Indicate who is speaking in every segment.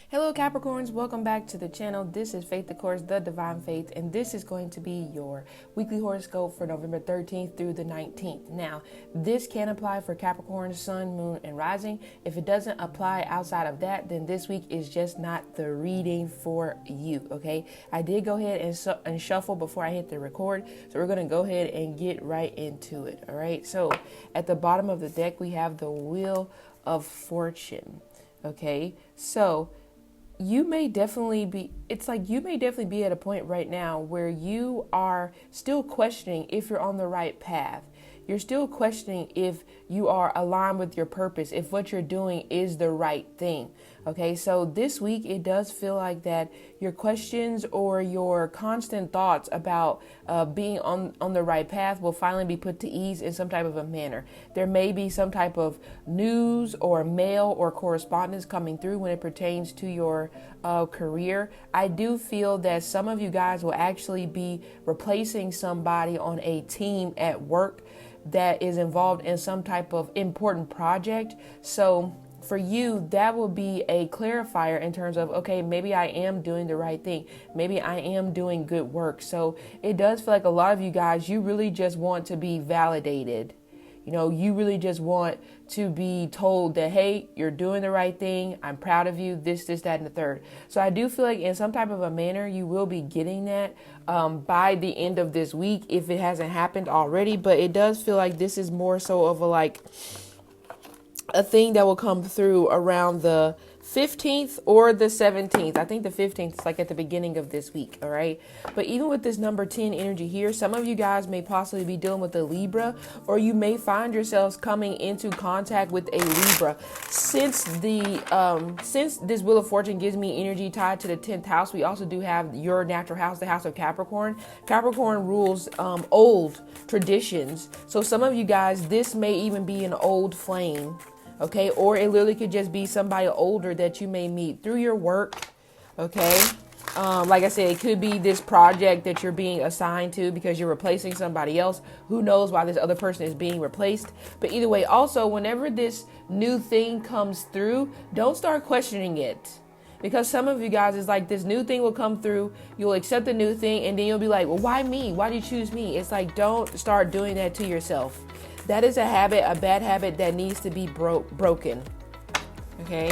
Speaker 1: Hello Capricorns, welcome back to the channel. This is Faith, of course, the Divine Faith, and this is going to be your weekly horoscope for November 13th through the 19th. Now, this can apply for Capricorn, Sun, Moon, and Rising. If it doesn't apply outside of that, then this week is just not the reading for you, okay? I did go ahead and shuffle before I hit the record, so we're going to go ahead and get right into it, all right? So, at the bottom of the deck, we have the Wheel of Fortune, okay? So, you may definitely be at a point right now where you are still questioning if you're on the right path. You're still questioning if you are aligned with your purpose, if what you're doing is the right thing. Okay, so this week it does feel like that your questions or your constant thoughts about being on the right path will finally be put to ease in some type of a manner. There may be some type of news or mail or correspondence coming through when it pertains to your career. I do feel that some of you guys will actually be replacing somebody on a team at work that is involved in some type of important project. So for you, that will be a clarifier in terms of, okay, maybe I am doing the right thing. Maybe I am doing good work. So it does feel like a lot of you guys, you really just want to be validated. You know, you really just want to be told that, hey, you're doing the right thing. I'm proud of you. This, that, and the third. So I do feel like in some type of a manner, you will be getting that by the end of this week, if it hasn't happened already. But it does feel like this is more so of a thing that will come through around the 15th or the 17th. I think the 15th is like at the beginning of this week. All right. But even with this number 10 energy here, some of you guys may possibly be dealing with a Libra, or you may find yourselves coming into contact with a Libra. Since this Wheel of Fortune gives me energy tied to the 10th house, we also do have your natural house, the house of Capricorn. Capricorn rules old traditions. So some of you guys, this may even be an old flame. Okay, or it literally could just be somebody older that you may meet through your work. Okay, like I said, it could be this project that you're being assigned to because you're replacing somebody else. Who knows why this other person is being replaced? But either way, also, whenever this new thing comes through, don't start questioning it. Because some of you guys is like, this new thing will come through, you'll accept the new thing, and then you'll be like, well, why me? Why do you choose me? It's like, don't start doing that to yourself. That is a habit, a bad habit that needs to be broken. Okay?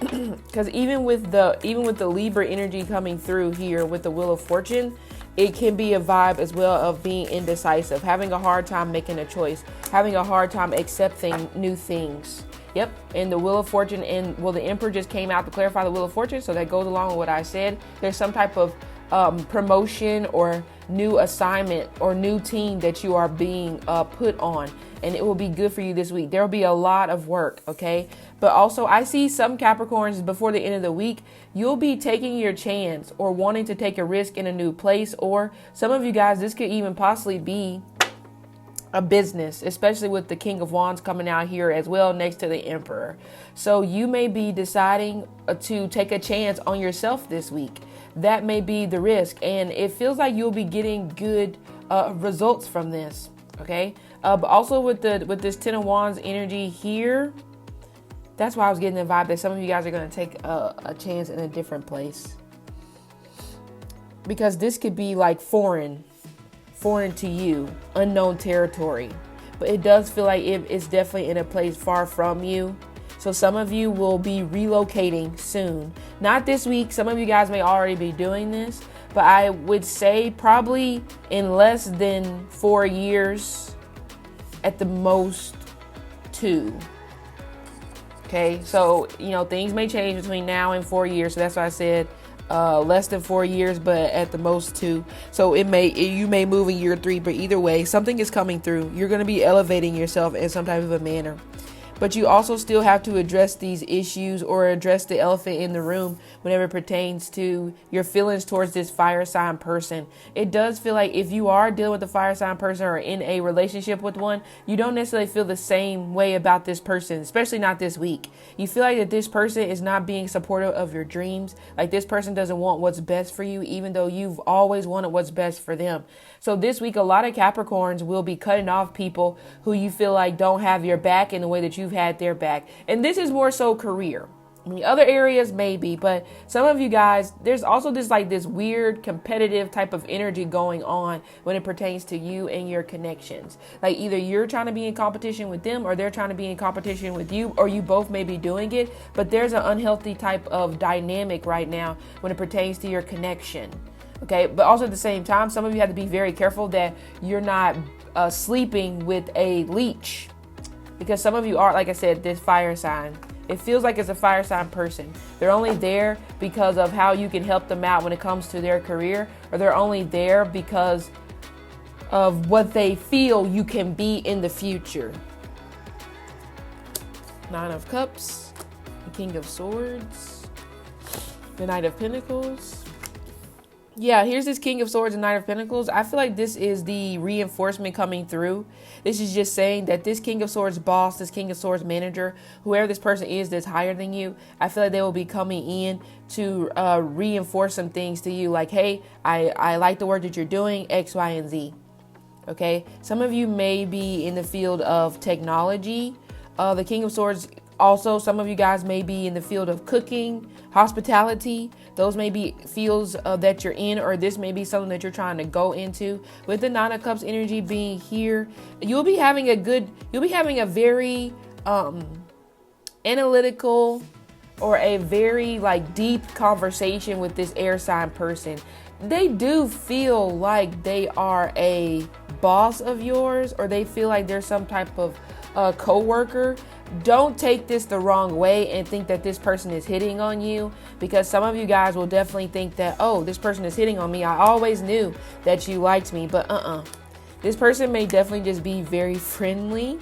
Speaker 1: Because even with the Libra energy coming through here with the Wheel of Fortune, it can be a vibe as well of being indecisive, having a hard time making a choice, having a hard time accepting new things. Yep, and the Wheel of Fortune, and well, the Emperor just came out to clarify the Wheel of Fortune, so that goes along with what I said. There's some type of promotion or new assignment or new team that you are being put on, and it will be good for you this week. There will be a lot of work, okay? But also, I see some Capricorns before the end of the week, you'll be taking your chance or wanting to take a risk in a new place, or some of you guys, this could even possibly be a business, especially with the King of Wands coming out here as well next to the Emperor. So you may be deciding to take a chance on yourself this week. That may be the risk, and it feels like you'll be getting good results from this. Okay, but also with this 10 of Wands energy here, that's why I was getting the vibe that some of you guys are going to take a chance in a different place, because this could be like foreign to you, unknown territory. But it does feel like it's definitely in a place far from you. So some of you will be relocating soon. Not this week. Some of you guys may already be doing this, but I would say probably in less than 4 years, at the most 2. Okay, so things may change between now and 4 years. So that's why I said less than 4 years, but at the most 2. So you may move in year 3, but either way, something is coming through. You're going to be elevating yourself in some type of a manner. But you also still have to address these issues or address the elephant in the room whenever it pertains to your feelings towards this fire sign person. It does feel like if you are dealing with a fire sign person or in a relationship with one, you don't necessarily feel the same way about this person, especially not this week. You feel like that this person is not being supportive of your dreams. Like this person doesn't want what's best for you, even though you've always wanted what's best for them. So this week, a lot of Capricorns will be cutting off people who you feel like don't have your back in the way that you've had their back. And this is more so career. In the other areas, maybe, but some of you guys, there's also this weird competitive type of energy going on when it pertains to you and your connections. Like either you're trying to be in competition with them or they're trying to be in competition with you, or you both may be doing it, but there's an unhealthy type of dynamic right now when it pertains to your connection. Okay, but also at the same time, some of you have to be very careful that you're not sleeping with a leech, because some of you are, like I said, this fire sign. It feels like it's a fire sign person. They're only there because of how you can help them out when it comes to their career, or they're only there because of what they feel you can be in the future. Nine of Cups, the King of Swords, the Knight of Pentacles. Yeah, here's this King of Swords and Knight of Pentacles. I feel like this is the reinforcement coming through. This is just saying that this King of Swords boss, this King of Swords manager, whoever this person is that's higher than you, I feel like they will be coming in to reinforce some things to you. Like, hey, I like the work that you're doing, X, Y, and Z. Okay, some of you may be in the field of technology. The King of Swords, also, some of you guys may be in the field of cooking, hospitality. Those may be fields that you're in, or this may be something that you're trying to go into. With the Nine of Cups energy being here, you'll be having a very analytical or a very deep conversation with this air sign person. They do feel like they are a boss of yours, or they feel like they're some type of co-worker. Don't take this the wrong way and think that this person is hitting on you, because some of you guys will definitely think that, oh, this person is hitting on me. I always knew that you liked me, but this person may definitely just be very friendly.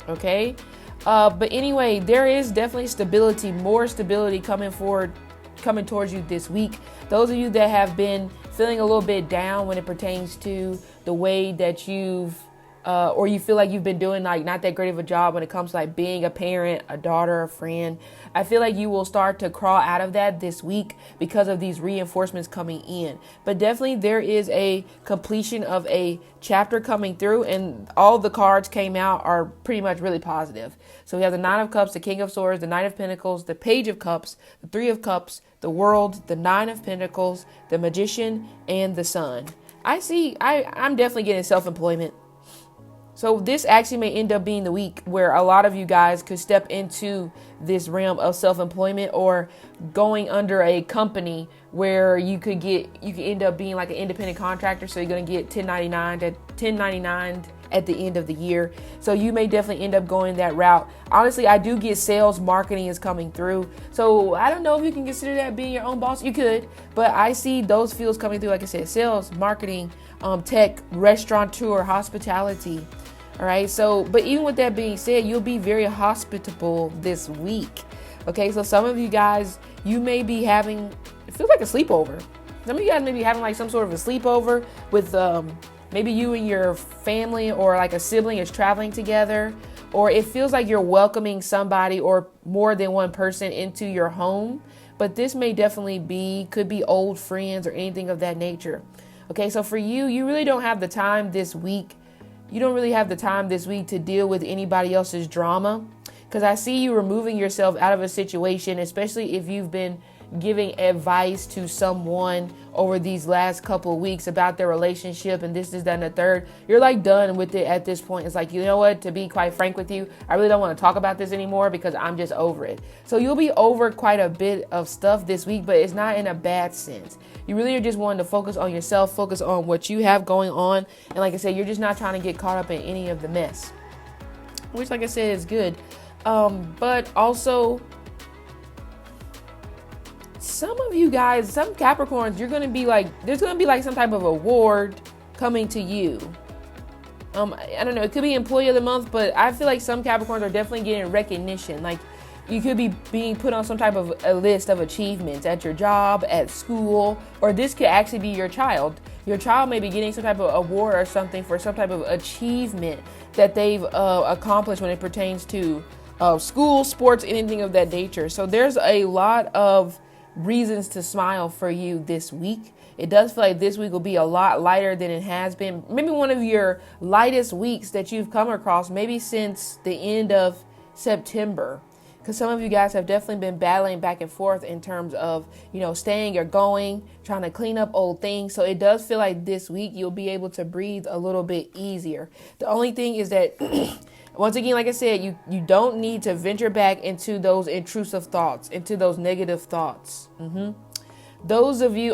Speaker 1: Okay. But anyway, there is definitely stability, more stability coming towards you this week. Those of you that have been feeling a little bit down when it pertains to the way that you've or you feel like you've been doing not that great of a job when it comes to being a parent, a daughter, a friend, I feel like you will start to crawl out of that this week because of these reinforcements coming in. But definitely there is a completion of a chapter coming through, and all the cards came out are pretty much really positive. So we have the Nine of Cups, the King of Swords, the Knight of Pentacles, the Page of Cups, the Three of Cups, the World, the Nine of Pentacles, the Magician, and the Sun. I'm definitely getting self-employment. So this actually may end up being the week where a lot of you guys could step into this realm of self-employment, or going under a company where you could end up being like an independent contractor. So you're going to get 1099 at the end of the year. So you may definitely end up going that route. Honestly, I do get sales, marketing is coming through. So I don't know if you can consider that being your own boss. You could, but I see those fields coming through. Like I said, sales, marketing, tech, restaurateur, hospitality. All right. So, but even with that being said, you'll be very hospitable this week. Okay. So some of you guys, you may be having, it feels like a sleepover. Some of you guys may be having some sort of a sleepover with maybe you and your family, or a sibling is traveling together, or it feels like you're welcoming somebody or more than one person into your home. But this may definitely could be old friends or anything of that nature. Okay. So for you, you really don't have the time this week. You don't really have the time this week to deal with anybody else's drama, because I see you removing yourself out of a situation, especially if you've been giving advice to someone over these last couple of weeks about their relationship and this, that, and the third. You're done with it at this point. It's you know what, to be quite frank with you, I really don't want to talk about this anymore because I'm just over it. So you'll be over quite a bit of stuff this week, but it's not in a bad sense. You really are just wanting to focus on yourself, focus on what you have going on. And like I said, you're just not trying to get caught up in any of the mess, which, like I said, is good. But also, some of you guys, some Capricorns, you're going to be there's going to be some type of award coming to you. I don't know, it could be Employee of the Month, but I feel like some Capricorns are definitely getting recognition. You could be being put on some type of a list of achievements at your job, at school, or this could actually be your child. Your child may be getting some type of award or something for some type of achievement that they've accomplished when it pertains to school, sports, anything of that nature. So there's a lot of reasons to smile for you this week. It does feel like this week will be a lot lighter than it has been. Maybe one of your lightest weeks that you've come across, maybe since the end of September. because some of you guys have definitely been battling back and forth in terms of, staying or going, trying to clean up old things. So it does feel like this week you'll be able to breathe a little bit easier. The only thing is that once again, like I said, you don't need to venture back into those intrusive thoughts, into those negative thoughts. Those of you,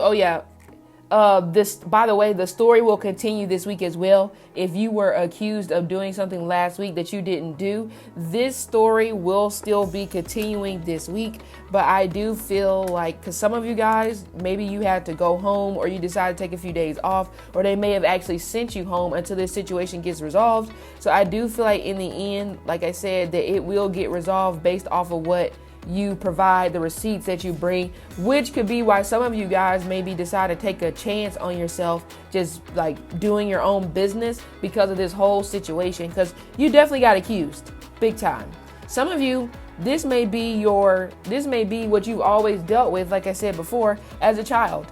Speaker 1: this, by the way, the story will continue this week as well. If you were accused of doing something last week that you didn't do, this story will still be continuing this week. But I do feel like, because some of you guys, maybe you had to go home, or you decided to take a few days off, or they may have actually sent you home until this situation gets resolved. So I do feel like in the end, like I said, that it will get resolved based off of what you provide, the receipts that you bring, which could be why some of you guys maybe decide to take a chance on yourself, just like doing your own business because of this whole situation, because you definitely got accused big time. Some of you, this may be what you've always dealt with, like I said before, as a child.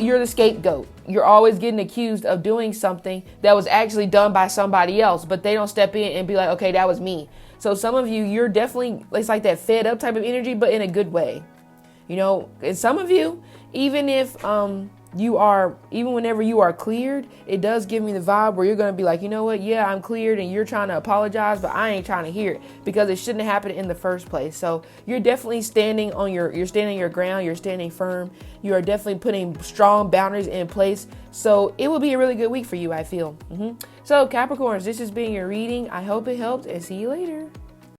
Speaker 1: You're the scapegoat. You're always getting accused of doing something that was actually done by somebody else, but they don't step in and be like, okay, that was me. So some of you, you're definitely, it's like that fed up type of energy, but in a good way. And some of you, even whenever you are cleared, it does give me the vibe where you're going to be like, you know what? Yeah, I'm cleared, and you're trying to apologize, but I ain't trying to hear it because it shouldn't have happened in the first place. So you're definitely standing your ground. You're standing firm. You are definitely putting strong boundaries in place. So it will be a really good week for you, I feel. So Capricorns, this has been your reading. I hope it helped, and see you later.